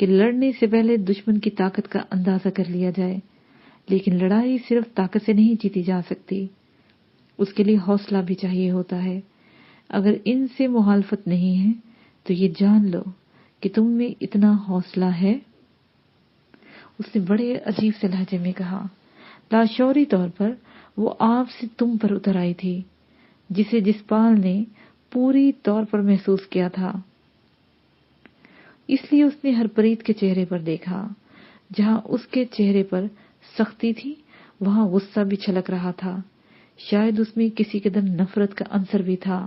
کہ لڑنے سے پہلے دشمن کی طاقت کا اندازہ کر لیا جائے، لیکن لڑائی صرف طاقت سے نہیں جیتی جا سکتی، اس کے لیے حوصلہ بھی چاہیے ہوتا ہے۔ اگر ان سے مخالفت نہیں ہے تو یہ جان لو کہ تم میں اتنا حوصلہ ہے۔ اس نے بڑے عجیب سے لہجے میں کہا، لاشعوری طور پر وہ آپ سے تم پر اتر آئی تھی، جسے جسپال نے پوری طور پر محسوس کیا تھا۔ اس لیے اس نے ہرپریت کے چہرے پر دیکھا، جہاں اس کے چہرے پر سختی تھی وہاں غصہ بھی چھلک رہا تھا، شاید اس میں کسی قدر نفرت کا عنصر بھی تھا۔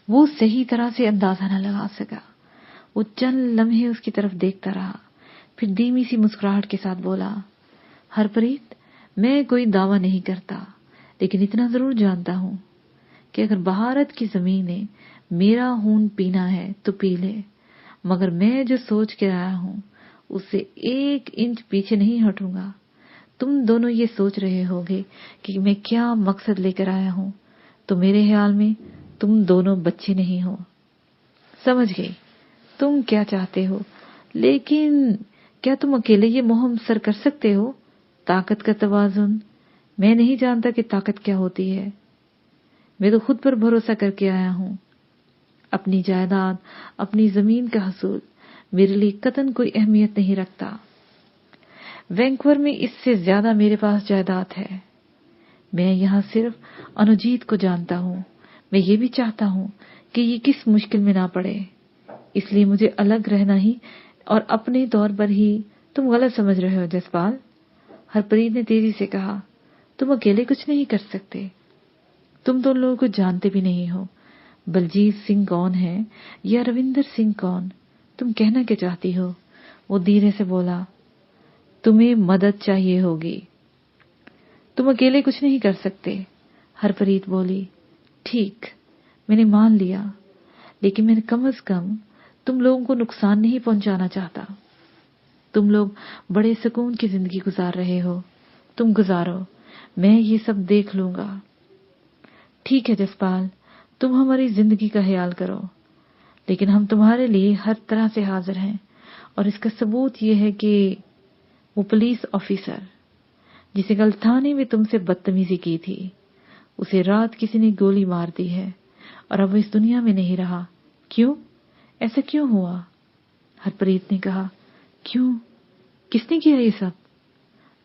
وہ صحیح طرح سے اندازہ نہ لگا سکا۔ وہ چند لمحے اس کی طرف دیکھتا رہا، پھر دھیمی سی مسکراہٹ کے ساتھ بولا، ہرپریت، میں کوئی دعویٰ نہیں کرتا، لیکن اتنا ضرور جانتا ہوں کہ اگر بھارت کی زمین نے میرا خون پینا ہے تو پی لے، مگر میں جو سوچ کے آیا ہوں اس سے 1 انچ پیچھے نہیں ہٹوں گا۔ تم دونوں یہ سوچ رہے ہوگے کہ میں کیا مقصد لے کر آیا ہوں، تو میرے خیال میں تم دونوں بچے نہیں ہو۔ سمجھ گئی تم کیا چاہتے ہو، لیکن کیا تم اکیلے یہ مہم سر کر سکتے ہو؟ طاقت کا توازن، میں نہیں جانتا کہ طاقت کیا ہوتی ہے۔ میں تو خود پر بھروسہ کر کے آیا ہوں۔ اپنی جائیداد، اپنی زمین کا حصول میرے لیے قطعاً کوئی اہمیت نہیں رکھتا۔ وینکوور میں اس سے زیادہ میرے پاس جائیداد ہے۔ میں یہاں صرف انوجیت کو جانتا ہوں۔ میں یہ بھی چاہتا ہوں کہ یہ کس مشکل میں نہ پڑے، اس لیے مجھے الگ رہنا ہی اور اپنے طور پر ہی۔ تم غلط سمجھ رہے ہو جسپال، ہرپریت نے تیزی سے کہا، تم اکیلے کچھ نہیں کر سکتے۔ تم تو ان لوگوں کو جانتے بھی نہیں ہو، بلجیت سنگھ کون ہے یا روندر سنگھ کون۔ تم کہنا کیا چاہتی ہو؟ وہ دھیرے سے بولا، تمہیں مدد چاہیے ہوگی، تم اکیلے کچھ نہیں کر سکتے۔ ہرپریت بولی، ٹھیک، میں نے مان لیا، لیکن میں کم از کم تم لوگوں کو نقصان نہیں پہنچانا چاہتا۔ تم لوگ بڑے سکون کی زندگی گزار رہے ہو، تم گزارو، میں یہ سب دیکھ لوں گا۔ ٹھیک ہے جسپال، تم ہماری زندگی کا خیال کرو، لیکن ہم تمہارے لیے ہر طرح سے حاضر ہیں، اور اس کا ثبوت یہ ہے کہ وہ پولیس آفیسر جسے کل تھانے میں تم سے بدتمیزی کی تھی، اسے رات کسی نے گولی مار دی ہے اور اب وہ اس دنیا میں نہیں رہا۔ کیوں؟ ایسا کیوں ہوا؟ ہرپریت نے کہا، کیوں؟ کس نے کیا یہ سب؟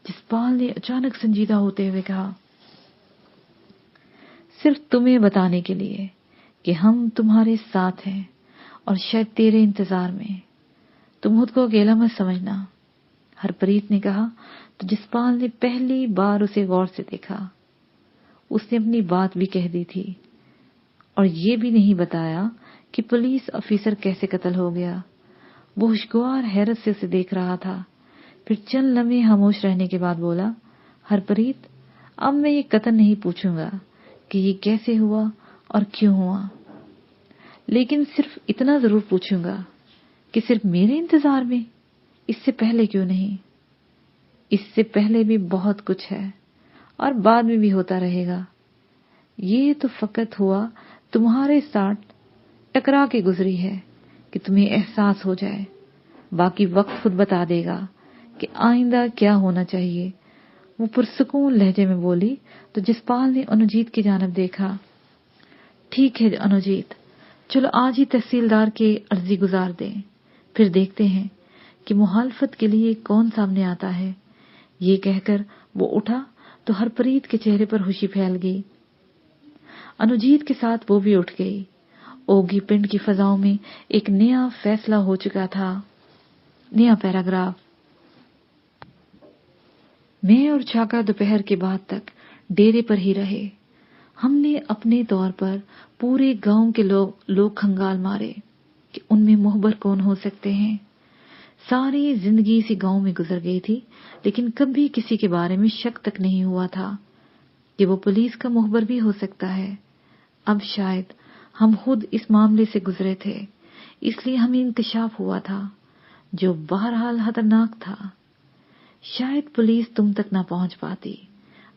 جسپال نے اچانک سنجیدہ ہوتے ہوئے کہا، صرف تمہیں بتانے کے لیے کہ ہم تمہارے ساتھ ہیں اور شاید تیرے انتظار میں۔ تم خود کو اکیلا مت سمجھنا۔ ہرپریت نے کہا تو جسپال نے پہلی بار اسے غور سے دیکھا۔ اس نے اپنی بات بھی کہہ دی تھی اور یہ بھی نہیں بتایا کہ پولیس آفیسر کیسے قتل ہو گیا۔ وہ خوشگوار حیرت سے اسے دیکھ رہا تھا، پھر چند لمحے خاموش رہنے کے بعد بولا، ہرپریت، اب میں یہ قطعاً نہیں پوچھوں گا کہ یہ کیسے ہوا اور کیوں ہوا، لیکن صرف اتنا ضرور پوچھوں گا کہ صرف میرے انتظار میں، اس سے پہلے کیوں نہیں؟ اس سے پہلے بھی بہت کچھ ہے اور بعد میں بھی ہوتا رہے گا۔ یہ تو فقط ہوا تمہارے ساتھ ٹکرا کے گزری ہے کہ تمہیں احساس ہو جائے، باقی وقت خود بتا دے گا کہ آئندہ کیا ہونا چاہیے۔ وہ پرسکون لہجے میں بولی تو جسپال نے انوجیت کی جانب دیکھا۔ ٹھیک ہے انوجیت، چلو آج ہی تحصیلدار کے عرضی گزار دیں، پھر دیکھتے ہیں کہ مخالفت کے لیے کون سامنے آتا ہے۔ یہ کہہ کر وہ اٹھا تو ہرپریت کے چہرے پر خوشی پھیل گئی۔ انوجیت کے ساتھ وہ بھی اٹھ گئی۔ اوگی پنڈ کی فضاؤں میں ایک نیا فیصلہ ہو چکا تھا۔ نیا پیراگراف۔ میں اور چھاکا دوپہر کے بعد تک ڈیرے پر ہی رہے۔ ہم نے اپنے طور پر پورے گاؤں کے لوگ کھنگال مارے کہ ان میں مخبر کون ہو سکتے ہیں۔ ساری زندگی اسی گاؤں میں گزر گئی تھی، لیکن کبھی کسی کے بارے میں شک تک نہیں ہوا تھا کہ وہ پولیس کا مخبر بھی ہو سکتا ہے۔ اب شاید ہم خود اس معاملے سے گزرے تھے، اس لیے ہمیں انکشاف ہوا تھا، جو بہرحال خطرناک تھا۔ شاید پولیس تم تک نہ پہنچ پاتی،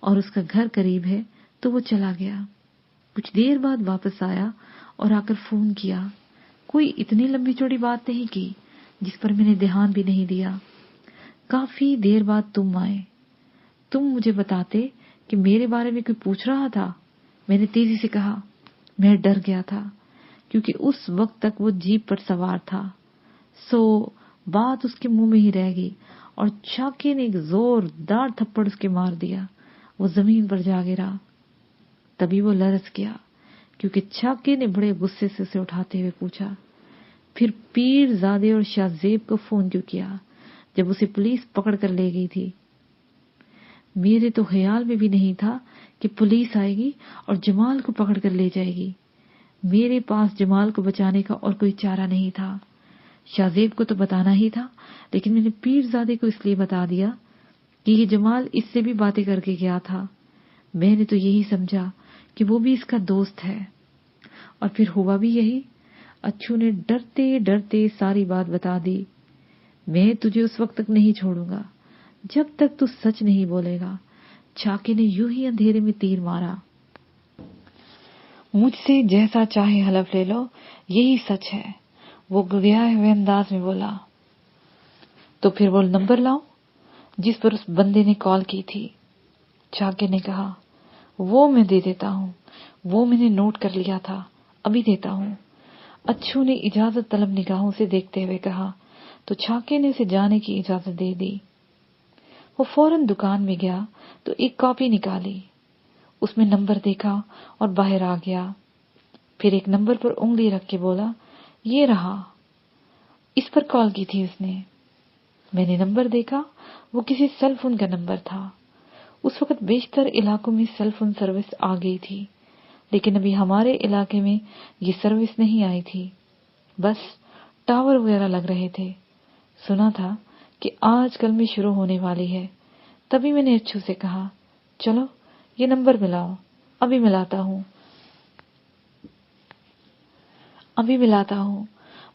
اور اس کا گھر قریب ہے تو وہ چلا گیا۔ کچھ دیر بعد واپس آیا اور آ کر فون کیا۔ کوئی اتنی لمبی چوڑی بات نہیں کی جس پر میں نے دھیان بھی نہیں دیا۔ کافی دیر بعد تم آئے۔ تم مجھے بتاتے کہ میرے بارے میں کوئی پوچھ رہا تھا۔ میں نے تیزی سے کہا۔ میں ڈر گیا تھا کیونکہ اس وقت تک وہ جیپ پر سوار تھا، سو بات اس کے منہ میں ہی رہ گئی اور چھاکے نے ایک زوردار تھپڑ اس کے مار دیا۔ وہ زمین پر جا گرا۔ تبھی وہ لرز گیا کیونکہ چھاکے نے بڑے غصے سے اسے اٹھاتے ہوئے پوچھا، پھر پیر زادے اور شاہ زیب کو فون کیوں کیا جب اسے پولیس پکڑ کر لے گئی تھی؟ میرے تو خیال میں بھی نہیں تھا کہ پولیس آئے گی اور جمال کو پکڑ کر لے جائے گی۔ میرے پاس جمال کو بچانے کا اور کوئی چارہ نہیں تھا۔ شاہ زیب کو تو بتانا ہی تھا، لیکن میں نے پیر زادے کو اس لیے بتا دیا کہ یہ جمال اس سے بھی باتیں کر کے گیا تھا۔ میں نے تو یہی سمجھا کہ وہ بھی اس کا دوست ہے، اور پھر ہوا بھی یہی۔ اچھو نے ڈرتے ڈرتے ساری بات بتا دی۔ میں تجھے اس وقت تک نہیں چھوڑوں گا جب تک تو سچ نہیں بولے گا۔ چھاکے نے یوں ہی اندھیرے میں تیر مارا۔ مجھ سے جیسا چاہے حلف لے لو، یہی سچ ہے، وہ گگیائے ہوئے انداز میں بولا۔ تو پھر وہ نمبر لاؤ جس پر اس بندے نے کال کی تھی۔ چھاکے نے کہا، وہ میں دے دیتا ہوں، وہ میں نے نوٹ کر لیا تھا، ابھی دیتا ہوں۔ اچھو نے اجازت طلب نگاہوں سے دیکھتے ہوئے کہا تو چھاکے نے اسے جانے کی اجازت دے دی۔ وہ فوراً دکان میں گیا تو ایک کاپی نکالی، اس میں نمبر دیکھا اور باہر آ گیا۔ پھر ایک نمبر پر انگلی رکھ کے بولا، یہ رہا، اس پر کال کی تھی اس نے۔ میں نے نمبر دیکھا، وہ کسی سیل فون کا نمبر تھا۔ اس وقت بیشتر علاقوں میں سیل فون سروس آ گئی تھی، لیکن ابھی ہمارے علاقے میں یہ سروس نہیں آئی تھی، بس ٹاور وغیرہ لگ رہے تھے۔ سنا تھا کہ آج کل میں شروع ہونے والی ہے۔ تبھی میں نے اچھو سے کہا، چلو یہ نمبر ملاؤ، ابھی ملاتا ہوں۔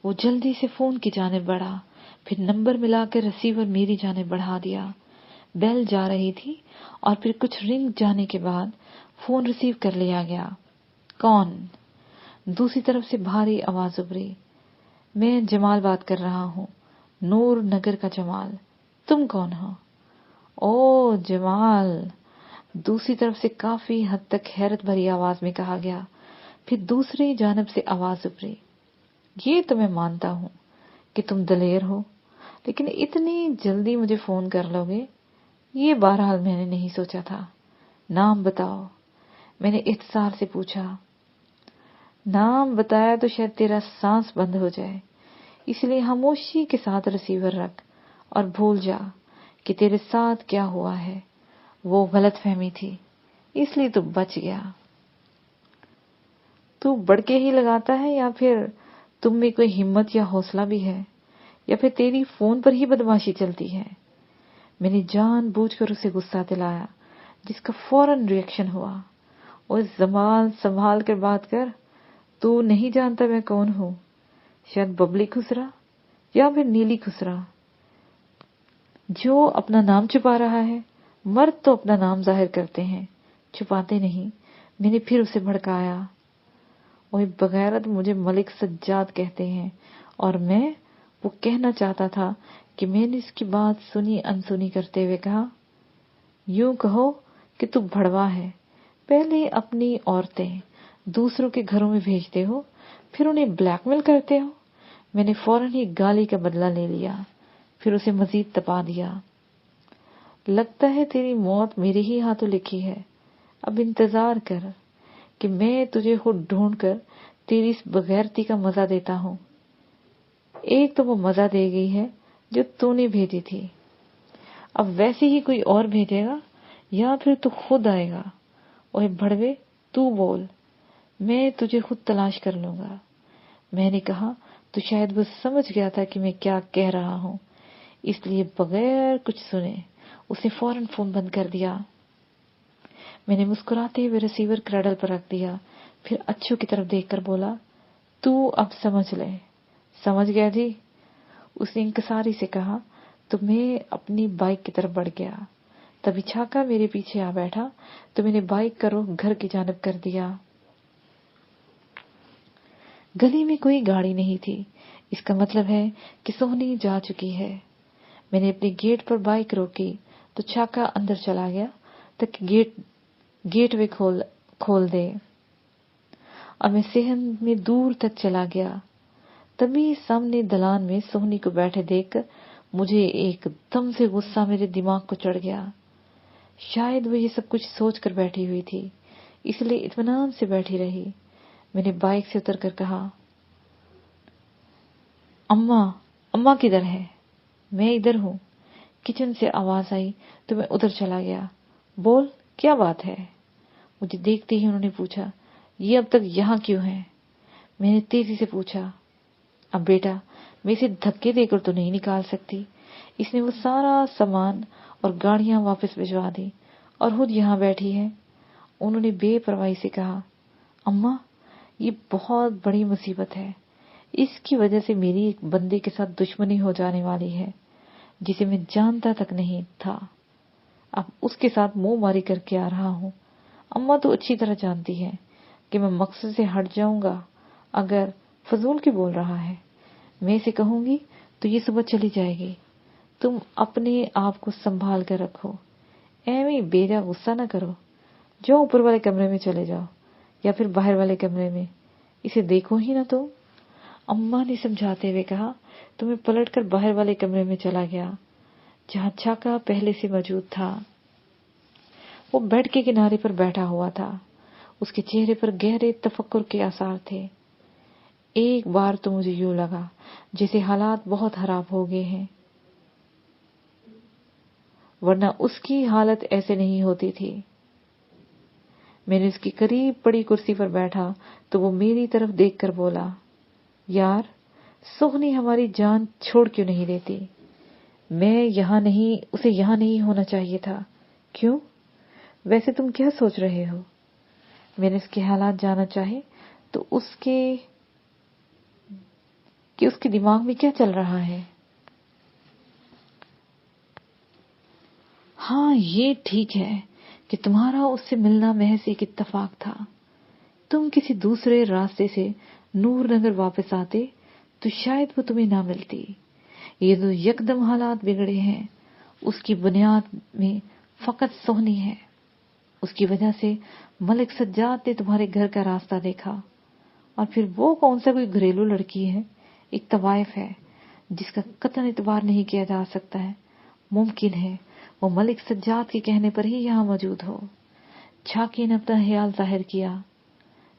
وہ جلدی سے فون کی جانب بڑھا، پھر نمبر ملا کر ریسیور میری جانب بڑھا دیا۔ بیل جا رہی تھی اور پھر کچھ رنگ جانے کے بعد فون ریسیو کر لیا گیا۔ کون؟ دوسری طرف سے بھاری آواز ابھری، میں جمال بات کر رہا ہوں، نور نگر کا جمال۔ تم کون ہو؟ او جمال، دوسری طرف سے کافی حد تک حیرت بھری آواز میں کہا گیا۔ پھر دوسری جانب سے آواز ابھری، یہ تو میں مانتا ہوں کہ تم دلیر ہو، لیکن اتنی جلدی مجھے فون کر لو گے یہ بہرحال میں نے نہیں سوچا تھا۔ نام بتاؤ، میں نے اختصار سے پوچھا۔ نام بتایا تو شاید تیرا سانس بند ہو جائے، اس لیے خاموشی کے ساتھ ریسیور رکھ اور بھول جا کہ تیرے ساتھ کیا ہوا ہے۔ وہ غلط فہمی تھی، اس لیے تو بچ گیا۔ تو بڑکے ہی لگاتا ہے یا پھر تم میں کوئی ہمت یا حوصلہ بھی ہے، یا پھر تیری فون پر ہی بدمعاشی چلتی ہے؟ میں نے جان بوجھ کر اسے غصہ دلایا، جس کا فوراً ری ایکشن ہوا۔ اور زبان سنبھال کر بات کر، تو نہیں جانتا میں کون ہوں؟ شاید ببلی خسرا یا پھر نیلی خسرا، جو اپنا نام چھپا رہا ہے۔ مرد تو اپنا نام ظاہر کرتے ہیں، چھپاتے نہیں۔ میں نے پھر اسے بھڑکایا، اوہ بغیرت، مجھے ملک سجاد کہتے ہیں، اور میں وہ کہنا چاہتا تھا کہ میں نے اس کی بات سنی انسنی کرتے ہوئے کہا، یوں کہو کہ تو بھڑوا ہے، پہلے اپنی عورتیں دوسروں کے گھروں میں بھیجتے ہو، پھر انہیں بلیک میل کرتے ہو۔ میں نے فوراً ہی گالی کا بدلہ لے لیا، پھر اسے مزید تپا دیا۔ لگتا ہے تیری موت میرے ہی ہاتھوں لکھی ہے، اب انتظار کر کہ میں تجھے خود ڈھونڈ کر تیری اس بغیرتی کا مزہ دیتا ہوں۔ ایک تو وہ مزہ دے گئی ہے جو تو نے بھیجی تھی، اب ویسے ہی کوئی اور بھیجے گا یا پھر تو خود آئے گا۔ اوہ بھڑوے، تو بول، میں تجھے خود تلاش کر لوں گا۔ میں نے کہا تو شاید وہ سمجھ گیا تھا کہ میں کیا کہہ رہا ہوں، اس لیے بغیر کچھ سنے اس نے فوراً فون بند کر دیا۔ میں نے مسکراتے ہوئے ریسیور کریڈل پر رکھ دیا، پھر اچھو کی طرف دیکھ کر بولا، تو اب سمجھ لے۔ سمجھ گیا جی، اس نے انکساری سے کہا، تو میں اپنی بائک کی طرف بڑھ گیا۔ تبھی چھاکا میرے پیچھے آ بیٹھا تو میں نے بائک کا رخ گھر کی جانب کر دیا۔ گلی میں کوئی گاڑی نہیں تھی، اس کا مطلب ہے کہ سوہنی جا چکی ہے۔ میں نے اپنے گیٹ پر بائک روکی تو چھاکا اندر چلا گیا تاکہ گیٹ وے کھول دے، اور میں صحن میں دور تک چلا گیا۔ تبھی سامنے دلان میں سوہنی کو بیٹھے دیکھ کر مجھے ایک دم سے غصہ میرے دماغ کو چڑھ گیا۔ شاید وہ یہ سب کچھ سوچ کر بیٹھی ہوئی تھی، اس لیے اطمینان سے بیٹھی رہی۔ میں نے بائک سے اتر کر کہا، اماں کدھر ہے؟ میں ادھر ہوں۔ کچن سے آواز آئی تو میں ادھر چلا گیا۔ بول، کیا بات ہے؟ مجھے دیکھتے ہی انہوں نے پوچھا، یہ اب تک یہاں کیوں ہے؟ میں نے تیزی سے پوچھا، اب بیٹا میں اسے دھکے دے کر تو نہیں نکال سکتی۔ اس نے وہ سارا سامان اور گاڑیاں واپس بھجوا دی اور خود یہاں بیٹھی ہے۔ انہوں نے بے پرواہی سے کہا، اماں یہ بہت بڑی مصیبت ہے، اس کی وجہ سے میری ایک بندے کے ساتھ دشمنی ہو جانے والی ہے جسے میں جانتا تک نہیں تھا۔ اب اس کے ساتھ منہ ماری کر کے آ رہا ہوں۔ اماں تو اچھی طرح جانتی ہے کہ میں مقصد سے ہٹ جاؤں گا اگر فضول کی بول رہا ہے۔ میں اسے کہوں گی تو یہ صبح چلی جائے گی۔ تم اپنے آپ کو سنبھال کر رکھو، ایویں بیجا غصہ نہ کرو۔ جو اوپر والے کمرے میں چلے جاؤ یا پھر باہر والے کمرے میں، اسے دیکھو ہی نہ تو۔ اماں نے سمجھاتے ہوئے کہا تو میں پلٹ کر باہر والے کمرے میں چلا گیا جہاں چھاکا پہلے سے موجود تھا۔ وہ بیڈ کے کنارے پر بیٹھا ہوا تھا، اس کے چہرے پر گہرے تفکر کے آثار تھے۔ ایک بار تو مجھے یوں لگا جیسے حالات بہت خراب ہو گئے ہیں، ورنہ اس کی حالت ایسے نہیں ہوتی تھی۔ میں نے اس کے قریب پڑی کرسی پر بیٹھا تو وہ میری طرف دیکھ کر بولا، یار سوہنی ہماری جان چھوڑ کیوں نہیں دیتی؟ اسے یہاں نہیں ہونا چاہیے تھا۔ کیوں؟ ویسے تم کیا سوچ رہے ہو؟ میں نے اس کے حالات جانا چاہے تو اس کے دماغ میں کیا چل رہا ہے۔ ہاں یہ ٹھیک ہے کہ تمہارا اس سے ملنا محض ایک اتفاق تھا۔ تم کسی دوسرے راستے سے نور نگر واپس آتے تو شاید وہ تمہیں نہ ملتی۔ یہ تو یکدم حالات بگڑے ہیں، اس کی بنیاد میں فقط سوہنی ہے۔ اس کی وجہ سے ملک سجاد نے تمہارے گھر کا راستہ دیکھا، اور پھر وہ کون سا کوئی گھریلو لڑکی ہے، ایک طوائف ہے جس کا قطعاً اعتبار نہیں کیا جا سکتا ہے۔ ممکن ہے وہ ملک سجاد کے کہنے پر ہی یہاں موجود ہو۔ چھاکے نے اپنا خیال ظاہر کیا۔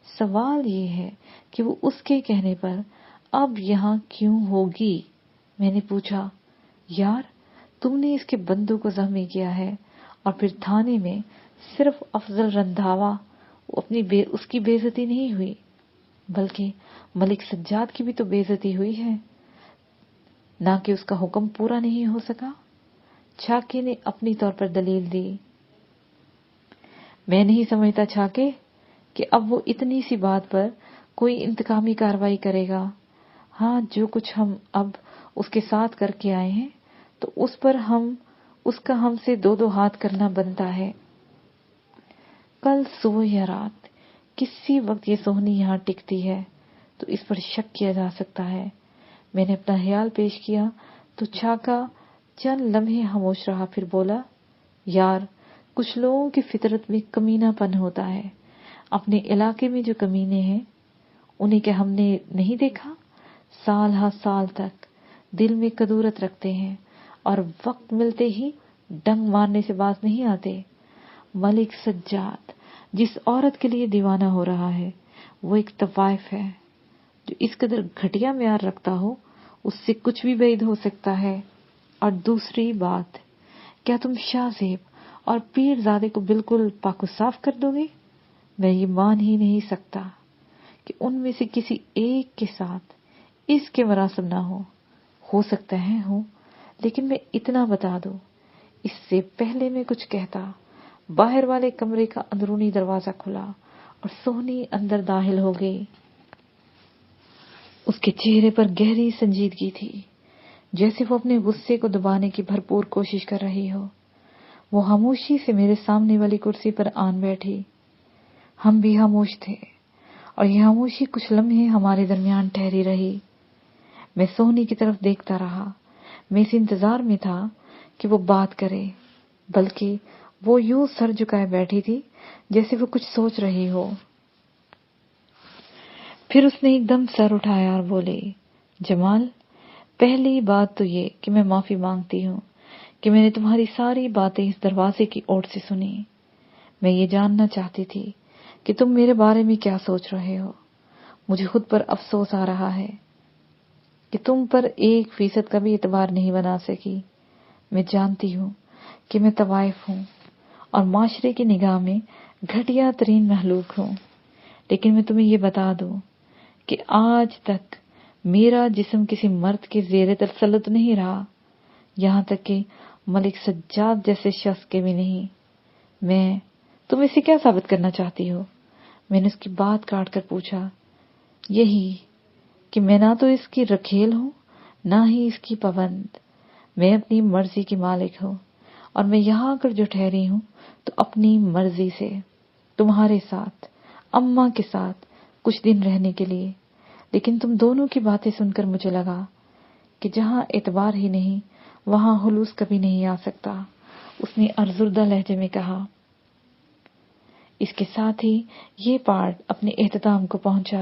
سوال یہ ہے کہ وہ اس کے کہنے پر اب یہاں کیوں ہوگی؟ میں نے پوچھا، یار تم نے اس کے بندوں کو زخمی کیا ہے اور پھر تھانے میں صرف افضل رندھاوا اس کی بے عزتی نہیں ہوئی بلکہ ملک سجاد کی بھی تو بے عزتی ہوئی ہے، نہ کہ اس کا حکم پورا نہیں ہو سکا۔ چھاکے نے اپنی طور پر دلیل دی۔ میں نہیں سمجھتا چھاکے کہ اب وہ اتنی سی بات پر کوئی انتقامی کارروائی کرے گا۔ ہاں جو کچھ ہم اب اس کے ساتھ کر کے آئے ہیں تو اس کا ہم سے دو ہاتھ کرنا بنتا ہے۔ کل صبح یا رات کسی وقت یہ سوہنی یہاں ٹکتی ہے تو اس پر شک کیا جا سکتا ہے۔ میں نے اپنا خیال پیش کیا تو چھاکا چند لمحے خاموش رہا، پھر بولا، یار کچھ لوگوں کی فطرت میں کمینہ پن ہوتا ہے۔ اپنے علاقے میں جو کمینے ہیں انہیں کیا ہم نے نہیں دیکھا؟ سال ہر سال تک دل میں کدورت رکھتے ہیں اور وقت ملتے ہی ڈنگ مارنے سے باز نہیں آتے۔ ملک سجاد جس عورت کے لیے دیوانہ ہو رہا ہے وہ ایک طوائف ہے جو اس قدر گھٹیا معیار رکھتا ہو، اس سے کچھ بھی بعید ہو سکتا ہے۔ اور دوسری بات، کیا تم شاہ زیب اور پیر زادے کو بالکل پاک و صاف کر دو گے؟ میں یہ مان ہی نہیں سکتا کہ ان میں سے کسی ایک کے ساتھ اس کے مراسم نہ ہو سکتا ہے ہوں، لیکن میں اتنا بتا دوں، اس سے پہلے میں کچھ کہتا باہر والے کمرے کا اندرونی دروازہ کھلا اور سوہنی اندر داخل ہو گئی۔ اس کے چہرے پر گہری سنجیدگی تھی، جیسے وہ اپنے غصے کو دبانے کی بھرپور کوشش کر رہی ہو۔ وہ خاموشی سے میرے سامنے والی کرسی پر آن بیٹھی۔ ہم بھی خاموش تھے اور یہ خاموشی کچھ لمحے ہمارے درمیان ٹھہری رہی۔ میں سونی کی طرف دیکھتا رہا۔ میں اس انتظار میں تھا کہ وہ بات کرے، بلکہ وہ یوں سر جھکائے بیٹھی تھی جیسے وہ کچھ سوچ رہی ہو۔ پھر اس نے ایک دم سر اٹھایا اور بولی، جمال، پہلی بات تو یہ کہ میں معافی مانگتی ہوں کہ میں نے تمہاری ساری باتیں اس دروازے کی اوٹ سے سنی۔ میں یہ جاننا چاہتی تھی کہ تم میرے بارے میں کیا سوچ رہے ہو۔ مجھے خود پر افسوس آ رہا ہے کہ تم پر 1% کا بھی اعتبار نہیں بنا سکی۔ میں جانتی ہوں کہ میں طوائف ہوں اور معاشرے کی نگاہ میں گھٹیا ترین مخلوق ہوں، لیکن میں تمہیں یہ بتا دوں کہ آج تک میرا جسم کسی مرد کے زیر تسلط نہیں رہا، یہاں تک کہ ملک سجاد جیسے شخص کے بھی نہیں۔ تم اسے کیا ثابت کرنا چاہتی ہو؟ میں نے اس کی بات کاٹ کر پوچھا۔ یہی کہ میں نہ تو اس کی رکھیل ہوں نہ ہی اس کی پابند۔ میں اپنی مرضی کی مالک ہوں اور میں یہاں آ کر جو ٹھہری ہوں تو اپنی مرضی سے، تمہارے ساتھ، اماں کے ساتھ کچھ دن رہنے کے لیے۔ لیکن تم دونوں کی باتیں سن کر مجھے لگا کہ جہاں اعتبار ہی نہیں وہاں خلوص کبھی نہیں آ سکتا، اس نے افسردہ لہجے میں کہا۔ اس کے ساتھ ہی یہ پارٹ اپنے اختتام کو پہنچا۔